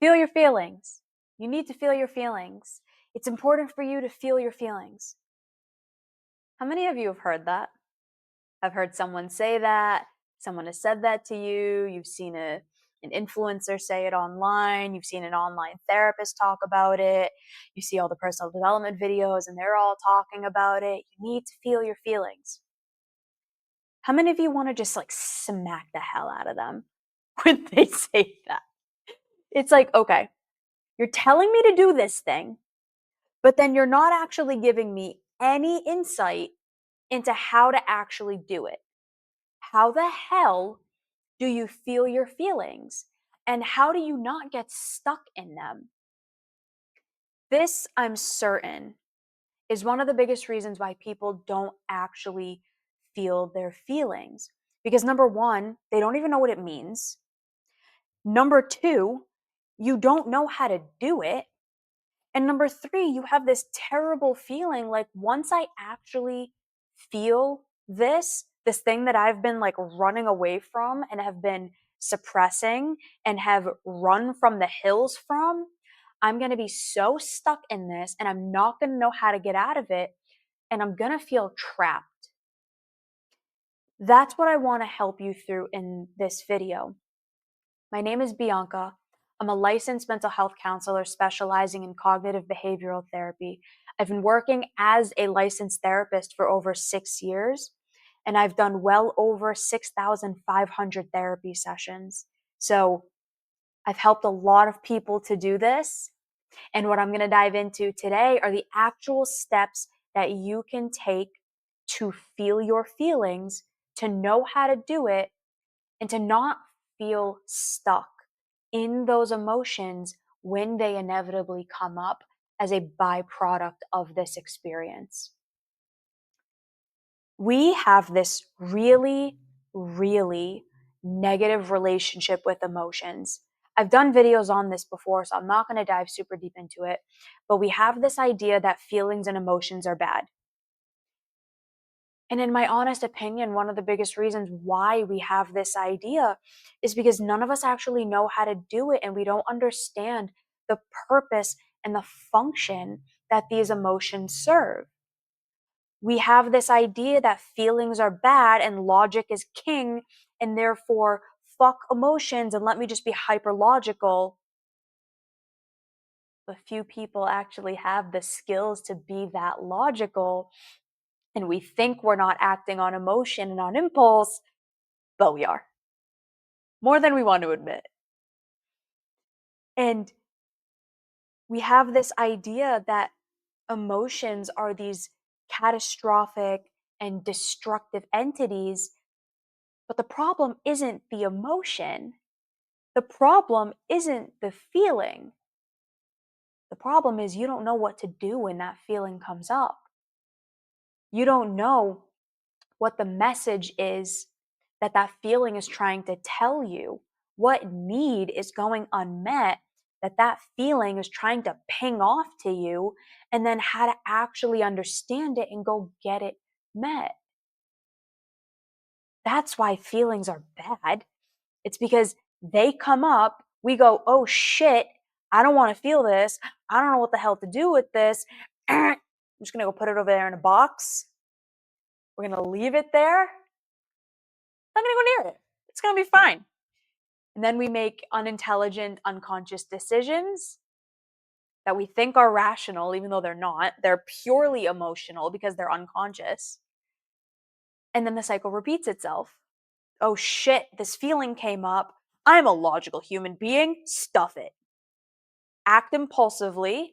Feel your feelings. You need to feel your feelings. It's important for you to feel your feelings. How many of you have heard that? I've heard someone say that. Someone has said that to you. You've seen an influencer say it online. You've seen an online therapist talk about it. You see all the personal development videos and they're all talking about it. You need to feel your feelings. How many of you want to just like smack the hell out of them when they say that? It's like, okay, you're telling me to do this thing, but then you're not actually giving me any insight into how to actually do it. How the hell do you feel your feelings? And how do you not get stuck in them? This, I'm certain, is one of the biggest reasons why people don't actually feel their feelings. Because number one, they don't even know what it means. Number two, you don't know how to do it. And number three, you have this terrible feeling like once I actually feel this thing that I've been like running away from and have been suppressing and have run from the hills from, I'm going to be so stuck in this and I'm not going to know how to get out of it and I'm going to feel trapped. That's what I want to help you through in this video. My name is Bianca. I'm a licensed mental health counselor specializing in cognitive behavioral therapy. I've been working as a licensed therapist for over 6 years, and I've done well over 6,500 therapy sessions. So I've helped a lot of people to do this. And what I'm going to dive into today are the actual steps that you can take to feel your feelings, to know how to do it, and to not feel stuck in those emotions when they inevitably come up as a byproduct of this experience. We have this really, really negative relationship with emotions. I've done videos on this before, so I'm not going to dive super deep into it, but we have this idea that feelings and emotions are bad. And in my honest opinion, one of the biggest reasons why we have this idea is because none of us actually know how to do it and we don't understand the purpose and the function that these emotions serve. We have this idea that feelings are bad and logic is king, and therefore, fuck emotions and let me just be hyper logical. But few people actually have the skills to be that logical. And we think we're not acting on emotion and on impulse, but we are. More than we want to admit. And we have this idea that emotions are these catastrophic and destructive entities, but the problem isn't the emotion. The problem isn't the feeling. The problem is you don't know what to do when that feeling comes up. You don't know what the message is that that feeling is trying to tell you, what need is going unmet that that feeling is trying to ping off to you, and then how to actually understand it and go get it met. That's why feelings are bad. It's because they come up, we go, oh shit, I don't want to feel this. I don't know what the hell to do with this. I'm just going to go put it over there in a box. We're going to leave it there. I'm not going to go near it. It's going to be fine. And then we make unintelligent, unconscious decisions that we think are rational, even though they're not. They're purely emotional because they're unconscious. And then the cycle repeats itself. Oh shit, this feeling came up. I'm a logical human being. Stuff it. Act impulsively.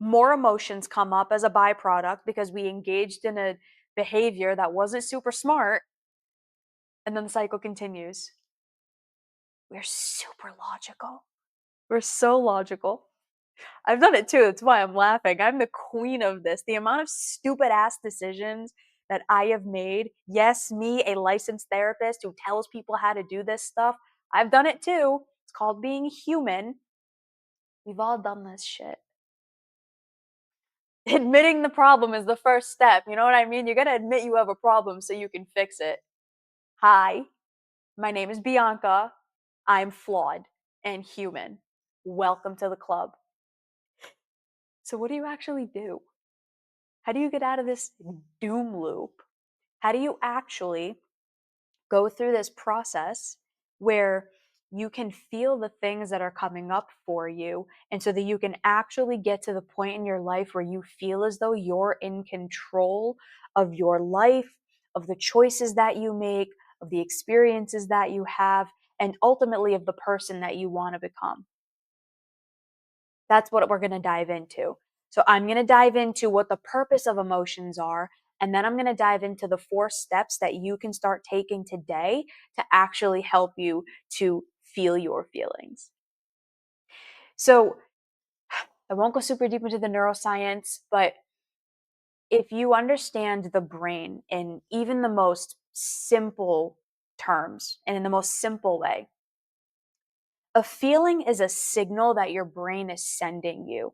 More emotions come up as a byproduct because we engaged in a behavior that wasn't super smart. And then the cycle continues. We're super logical. We're so logical. I've done it too. That's why I'm laughing. I'm the queen of this. The amount of stupid ass decisions that I have made. Yes, me, a licensed therapist who tells people how to do this stuff. I've done it too. It's called being human. We've all done this shit. Admitting the problem is the first step. You know what I mean? You gotta admit you have a problem so you can fix it. Hi, my name is Bianca. I'm flawed and human. welcome to the club. So what do you actually do? How do you get out of this doom loop? How do you actually go through this process where you can feel the things that are coming up for you, and so that you can actually get to the point in your life where you feel as though you're in control of your life, of the choices that you make, of the experiences that you have, and ultimately of the person that you want to become? That's what we're going to dive into. So I'm going to dive into what the purpose of emotions are, and then I'm going to dive into the 4 steps that you can start taking today to actually help you to feel your feelings. So I won't go super deep into the neuroscience, but if you understand the brain in even the most simple terms and in the most simple way, a feeling is a signal that your brain is sending you.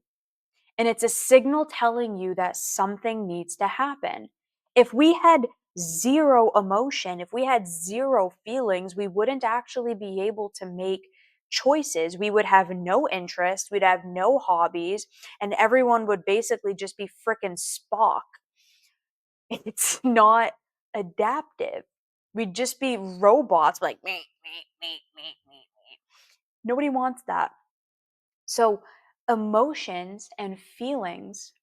And it's a signal telling you that something needs to happen. If we had zero emotion, if we had zero feelings, we wouldn't actually be able to make choices. We would have no interest, we'd have no hobbies, and everyone would basically just be frickin' Spock. It's not adaptive. We'd just be robots like me. Nobody wants that. So emotions and feelings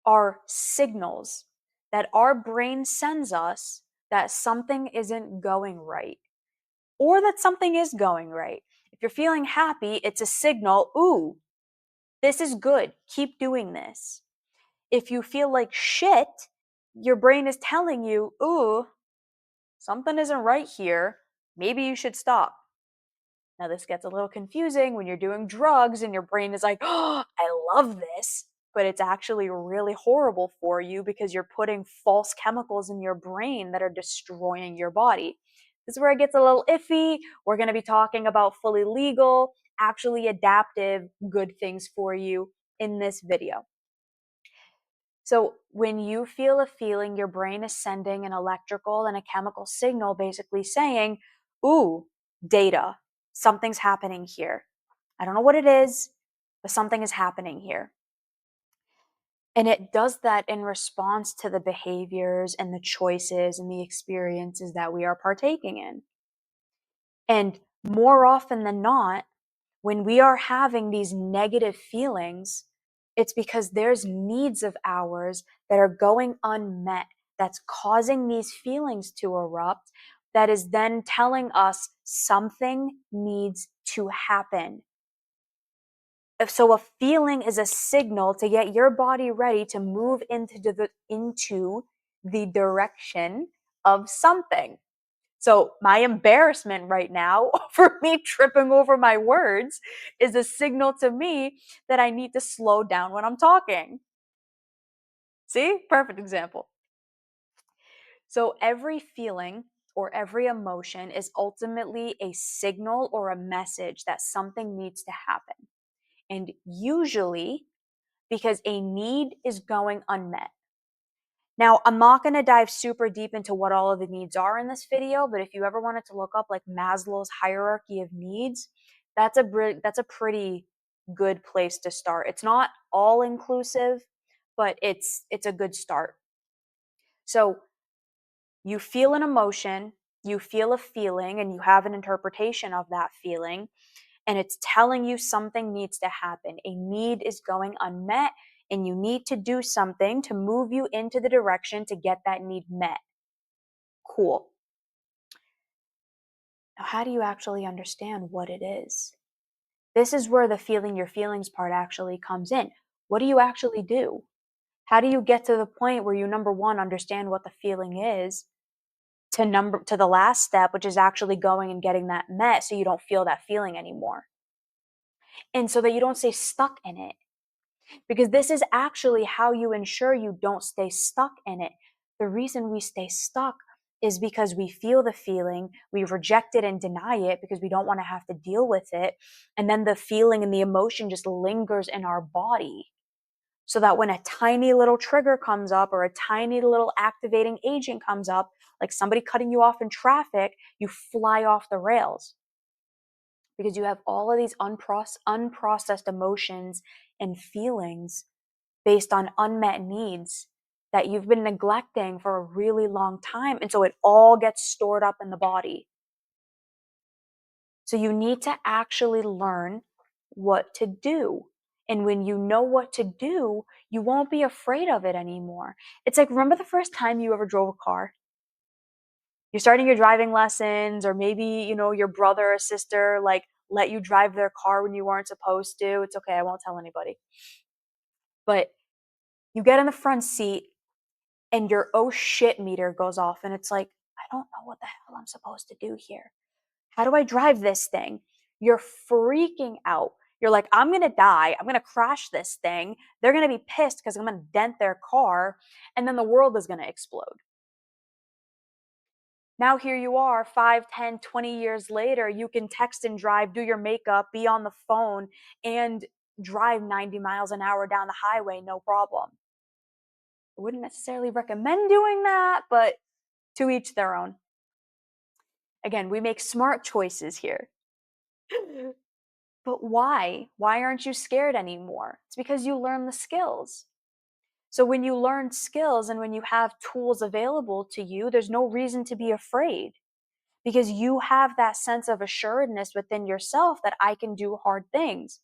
are signals that our brain sends us that something isn't going right or that something is going right. If you're feeling happy, it's a signal, ooh, this is good. Keep doing this. If you feel like shit, your brain is telling you, ooh, something isn't right here. Maybe you should stop. Now, this gets a little confusing when you're doing drugs and your brain is like, oh, I love this, but it's actually really horrible for you because you're putting false chemicals in your brain that are destroying your body. This is where it gets a little iffy. We're going to be talking about fully legal, actually adaptive, good things for you in this video. So, when you feel a feeling, your brain is sending an electrical and a chemical signal basically saying, ooh, data, something's happening here. I don't know what it is, but something is happening here. And it does that in response to the behaviors and the choices and the experiences that we are partaking in. And more often than not, when we are having these negative feelings, it's because there's needs of ours that are going unmet, that's causing these feelings to erupt, that is then telling us something needs to happen. So a feeling is a signal to get your body ready to move into the direction of something. So my embarrassment right now for me tripping over my words is a signal to me that I need to slow down when I'm talking. See? Perfect example. So every feeling or every emotion is ultimately a signal or a message that something needs to happen. And usually because a need is going unmet. Now, I'm not going to dive super deep into what all of the needs are in this video, but if you ever wanted to look up like Maslow's hierarchy of needs, that's a pretty good place to start. It's not all inclusive, but it's a good start. So, you feel an emotion, you feel a feeling, and you have an interpretation of that feeling, and it's telling you something needs to happen. A need is going unmet, and you need to do something to move you into the direction to get that need met. Cool. Now, how do you actually understand what it is? This is where the feeling your feelings part actually comes in. What do you actually do? How do you get to the point where you, number one, understand what the feeling is, to the last step, which is actually going and getting that met so you don't feel that feeling anymore? And so that you don't stay stuck in it. Because this is actually how you ensure you don't stay stuck in it. The reason we stay stuck is because we feel the feeling, we reject it and deny it because we don't want to have to deal with it. And then the feeling and the emotion just lingers in our body. So that when a tiny little trigger comes up or a tiny little activating agent comes up, like somebody cutting you off in traffic, you fly off the rails. because you have all of these unprocessed emotions and feelings based on unmet needs that you've been neglecting for a really long time. And so it all gets stored up in the body. So you need to actually learn what to do. And when you know what to do, you won't be afraid of it anymore. It's like, remember the first time you ever drove a car? You're starting your driving lessons, or maybe, your brother or sister like let you drive their car when you weren't supposed to. It's okay, I won't tell anybody. But you get in the front seat and your oh shit meter goes off, and it's like, I don't know what the hell I'm supposed to do here. How do I drive this thing? You're freaking out. You're like, I'm going to die. I'm going to crash this thing. They're going to be pissed because I'm going to dent their car. And then the world is going to explode. Now here you are, 5, 10, 20 years later, you can text and drive, do your makeup, be on the phone, and drive 90 miles an hour down the highway, no problem. I wouldn't necessarily recommend doing that, but to each their own. Again, we make smart choices here. But why? Why aren't you scared anymore? It's because you learn the skills. So when you learn skills and when you have tools available to you, there's no reason to be afraid, because you have that sense of assuredness within yourself that I can do hard things.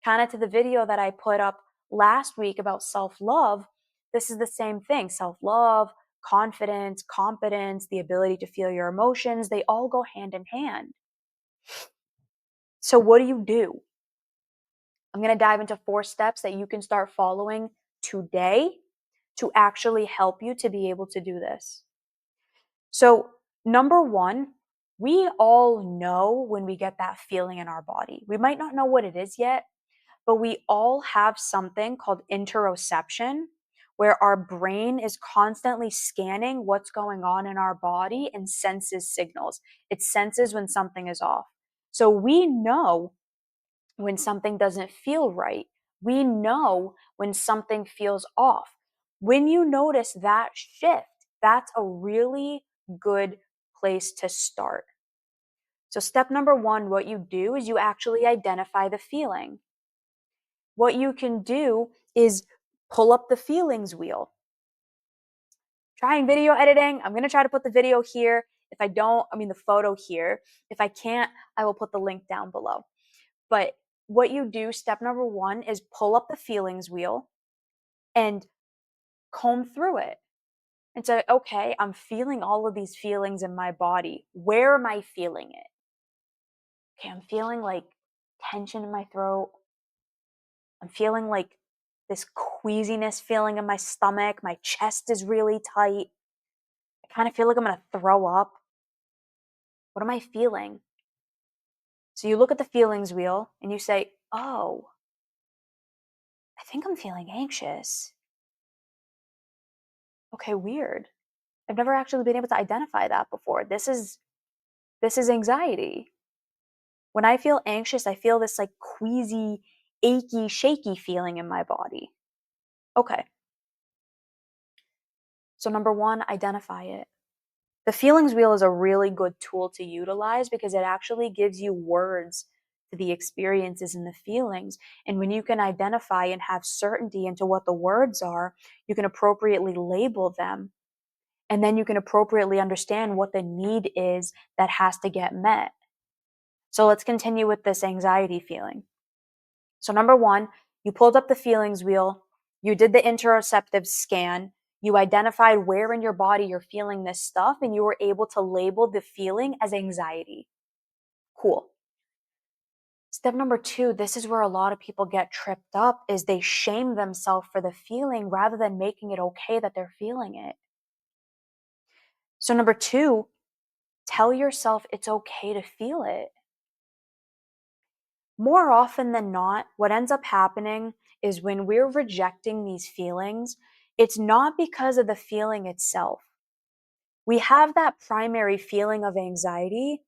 Kind of to the video that I put up last week about self-love, this is the same thing. Self-love, confidence, competence, the ability to feel your emotions, they all go hand in hand. So what do? I'm going to dive into 4 steps that you can start following today to actually help you to be able to do this. So, number 1, we all know when we get that feeling in our body. We might not know what it is yet, but we all have something called interoception, where our brain is constantly scanning what's going on in our body and senses signals. It senses when something is off. So we know when something doesn't feel right. We know when something feels off. When you notice that shift, that's a really good place to start. So, step number 1, what you do is you actually identify the feeling. What you can do is pull up the feelings wheel. Trying video editing, I'm going to try to put the video here. If I don't, the photo here. If I can't, I will put the link down below. But what you do, step number 1, is pull up the feelings wheel and comb through it and say, okay, I'm feeling all of these feelings in my body. Where am I feeling it? Okay, I'm feeling like tension in my throat. I'm feeling like this queasiness feeling in my stomach. My chest is really tight. I kind of feel like I'm going to throw up. What am I feeling? So you look at the feelings wheel and you say, oh, I think I'm feeling anxious. Okay, weird. I've never actually been able to identify that before. This is anxiety. When I feel anxious, I feel this like queasy, achy, shaky feeling in my body. Okay. So number 1, identify it. The feelings wheel is a really good tool to utilize because it actually gives you words to the experiences and the feelings. And when you can identify and have certainty into what the words are, you can appropriately label them. And then you can appropriately understand what the need is that has to get met. So let's continue with this anxiety feeling. So number 1, you pulled up the feelings wheel, you did the interoceptive scan, you identified where in your body you're feeling this stuff, and you were able to label the feeling as anxiety. Cool. Step number 2, this is where a lot of people get tripped up, is they shame themselves for the feeling rather than making it okay that they're feeling it. So number 2, tell yourself it's okay to feel it. More often than not, what ends up happening is when we're rejecting these feelings, it's not because of the feeling itself. We have that primary feeling of anxiety,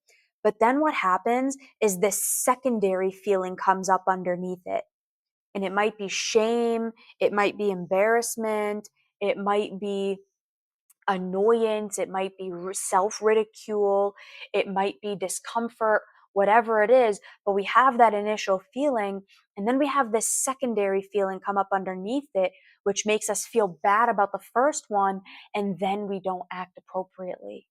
but then what happens is this secondary feeling comes up underneath it. And it might be shame, it might be embarrassment, it might be annoyance, it might be self ridicule, it might be discomfort, whatever it is, but we have that initial feeling, and then we have this secondary feeling come up underneath it, which makes us feel bad about the first one, and then we don't act appropriately.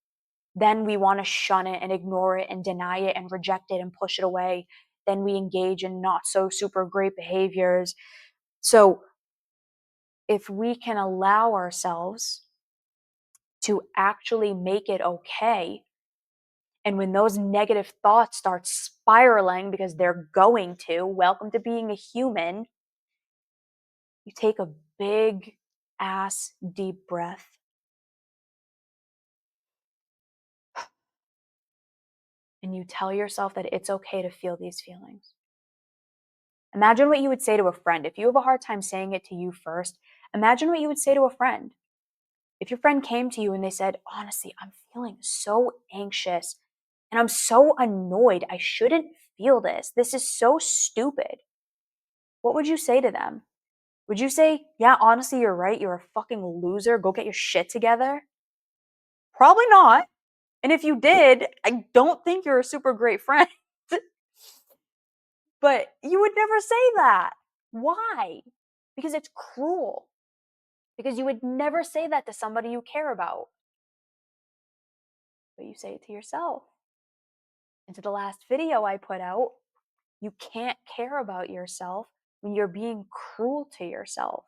Then we want to shun it and ignore it and deny it and reject it and push it away. Then we engage in not so super great behaviors. So if we can allow ourselves to actually make it okay, and when those negative thoughts start spiraling, because they're going to, welcome to being a human, you take a big ass deep breath and you tell yourself that it's okay to feel these feelings. Imagine what you would say to a friend. If you have a hard time saying it to you first, imagine what you would say to a friend. If your friend came to you and they said, honestly, I'm feeling so anxious and I'm so annoyed. I shouldn't feel this. This is so stupid. What would you say to them? Would you say, yeah, honestly, you're right. You're a fucking loser. Go get your shit together? Probably not. And if you did, I don't think you're a super great friend. But you would never say that. Why? Because it's cruel. Because you would never say that to somebody you care about. But you say it to yourself. And to the last video I put out, you can't care about yourself when you're being cruel to yourself.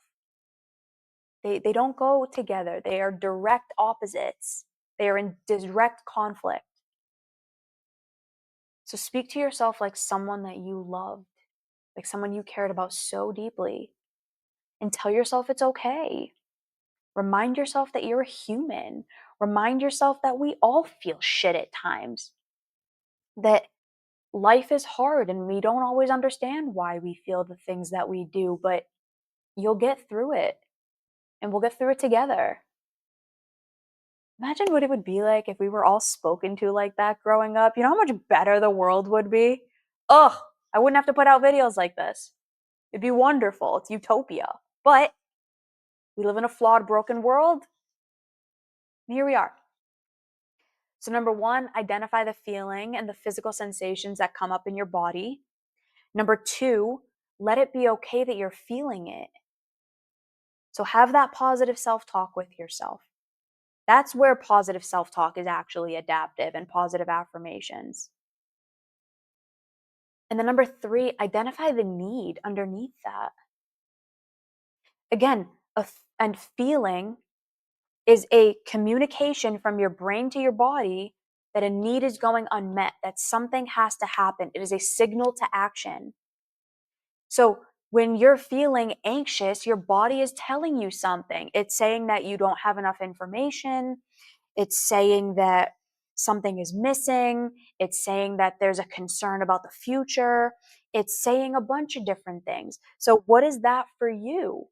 They don't go together. They are direct opposites. They are in direct conflict. So speak to yourself like someone that you loved, like someone you cared about so deeply, and tell yourself it's okay. Remind yourself that you're a human. Remind yourself that we all feel shit at times, that life is hard and we don't always understand why we feel the things that we do, but you'll get through it and we'll get through it together. Imagine what it would be like if we were all spoken to like that growing up. You know how much better the world would be? Ugh, I wouldn't have to put out videos like this. It'd be wonderful. It's utopia. But we live in a flawed, broken world. And here we are. So, number one, identify the feeling and the physical sensations that come up in your body. Number two, let it be okay that you're feeling it. So, have that positive self talk with yourself. That's where positive self talk is actually adaptive and positive affirmations. And then number three, identify the need underneath that. Again, and feeling is a communication from your brain to your body that a need is going unmet, that something has to happen. It is a signal to action. So when you're feeling anxious, your body is telling you something. It's saying that you don't have enough information. It's saying that something is missing. It's saying that there's a concern about the future. It's saying a bunch of different things. So what is that for you?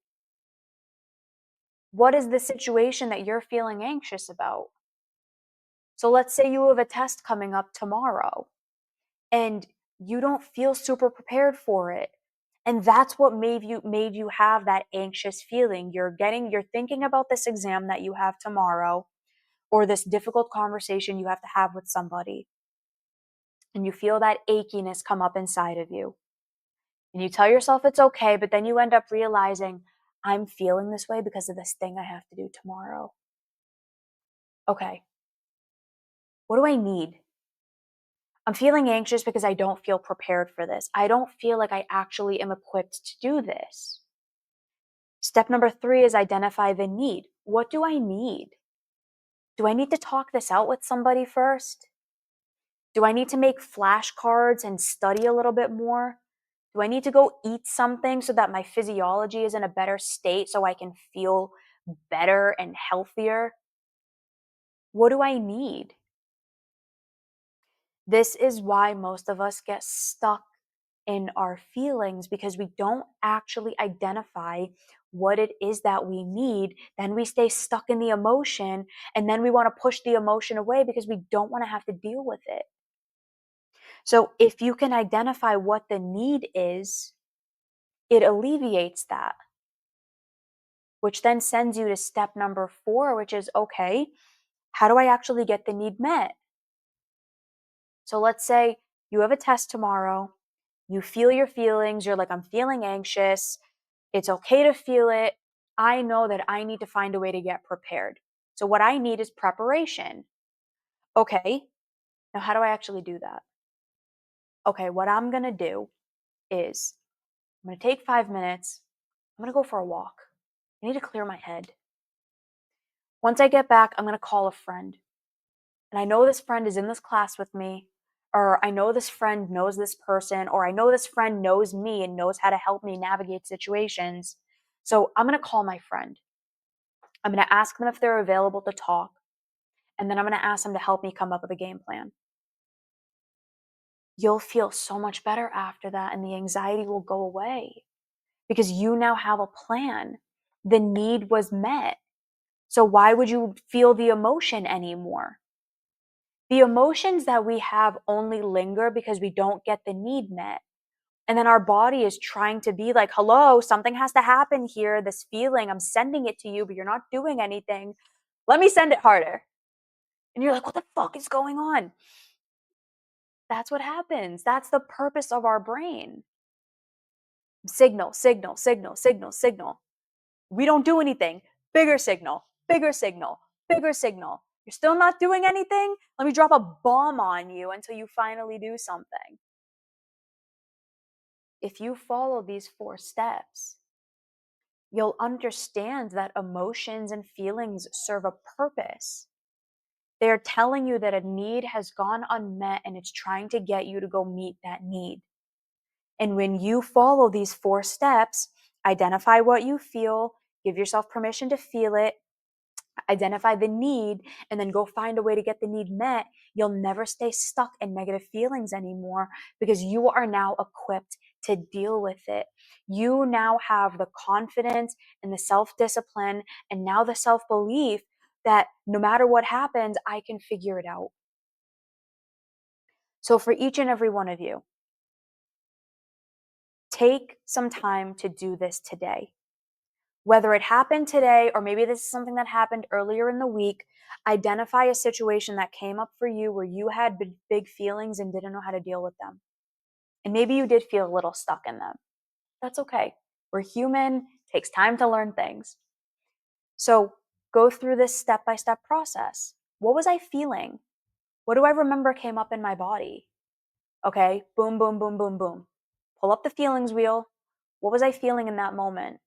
What is the situation that you're feeling anxious about? So let's say you have a test coming up tomorrow and you don't feel super prepared for it. And that's what made you have that anxious feeling. You're thinking about this exam that you have tomorrow or this difficult conversation you have to have with somebody. And you feel that achiness come up inside of you. And you tell yourself it's okay, but then you end up realizing I'm feeling this way because of this thing I have to do tomorrow. Okay. What do I need? I'm feeling anxious because I don't feel prepared for this. I don't feel like I actually am equipped to do this. Step number three is identify the need. What do I need? Do I need to talk this out with somebody first? Do I need to make flashcards and study a little bit more? Do I need to go eat something so that my physiology is in a better state so I can feel better and healthier? What do I need? This is why most of us get stuck in our feelings because we don't actually identify what it is that we need. Then we stay stuck in the emotion and then we want to push the emotion away because we don't want to have to deal with it. So if you can identify what the need is, it alleviates that, which then sends you to step number four, which is okay, how do I actually get the need met? So let's say You have a test tomorrow. You feel your feelings. You're like, I'm feeling anxious. It's okay to feel it. I know that I need to find a way to get prepared. So, what I need is preparation. Okay, now how do I actually do that? Okay, what I'm going to do is I'm going to take 5 minutes. I'm going to go for a walk. I need to clear my head. Once I get back, I'm going to call a friend. And I know this friend is in this class with me, or I know this friend knows this person, or I know this friend knows me and knows how to help me navigate situations. So I'm going to call my friend. I'm going to ask them if they're available to talk, and then I'm going to ask them to help me come up with a game plan. You'll feel so much better after that, and the anxiety will go away because you now have a plan. The need was met. So why would you feel the emotion anymore? The emotions that we have only linger because we don't get the need met. And then our body is trying to be like, hello, something has to happen here. This feeling, I'm sending it to you, but you're not doing anything. Let me send it harder. And you're like, what the fuck is going on? That's what happens. That's the purpose of our brain. Signal, signal, signal, signal, signal. We don't do anything. Bigger signal, bigger signal, bigger signal. You're still not doing anything? Let me drop a bomb on you until you finally do something. If you follow these 4 steps, you'll understand that emotions and feelings serve a purpose. They're telling you that a need has gone unmet and it's trying to get you to go meet that need. And when you follow these 4 steps, identify what you feel, give yourself permission to feel it, identify the need, and then go find a way to get the need met, you'll never stay stuck in negative feelings anymore because you are now equipped to deal with it. You now have the confidence and the self-discipline and now the self-belief that no matter what happens, I can figure it out. So for each and every one of you, take some time to do this today. Whether it happened today or maybe this is something that happened earlier in the week, identify a situation that came up for you where you had big feelings and didn't know how to deal with them. And maybe you did feel a little stuck in them. That's okay. We're human, it takes time to learn things. So go through this step-by-step process. What was I feeling? What do I remember came up in my body? Okay, boom, boom, boom, boom, boom. Pull up the feelings wheel. What was I feeling in that moment?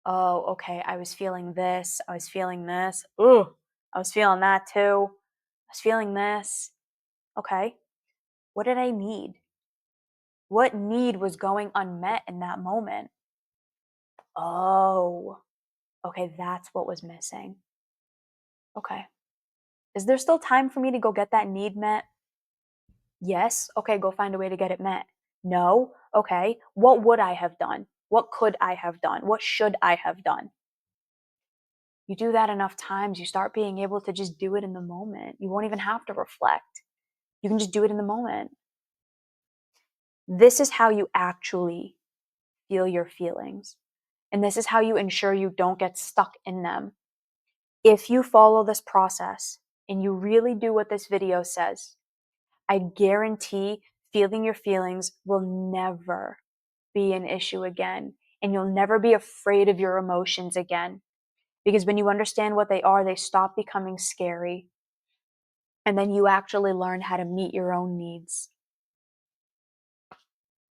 Oh, okay, I was feeling this. I was feeling this. Ooh, I was feeling that too. I was feeling this. Okay, what did I need? What need was going unmet in that moment? Oh, okay, that's what was missing. Okay. Is there still time for me to go get that need met? Yes. Okay, go find a way to get it met. No. Okay. What would I have done? What could I have done? What should I have done? You do that enough times, you start being able to just do it in the moment. You won't even have to reflect. You can just do it in the moment. This is how you actually feel your feelings. And this is how you ensure you don't get stuck in them. If you follow this process and you really do what this video says, I guarantee feeling your feelings will never be an issue again. And you'll never be afraid of your emotions again. Because when you understand what they are, they stop becoming scary. And then you actually learn how to meet your own needs.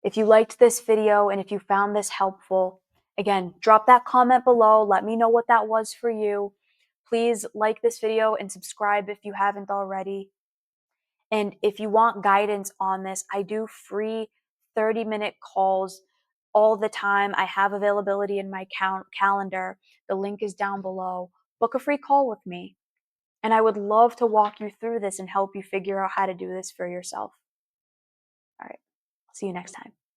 If you liked this video and if you found this helpful, again, drop that comment below. Let me know what that was for you. Please like this video and subscribe if you haven't already. And if you want guidance on this, I do free 30-minute calls all the time. I have availability in my calendar. The link is down below. Book a free call with me. And I would love to walk you through this and help you figure out how to do this for yourself. All right. See you next time.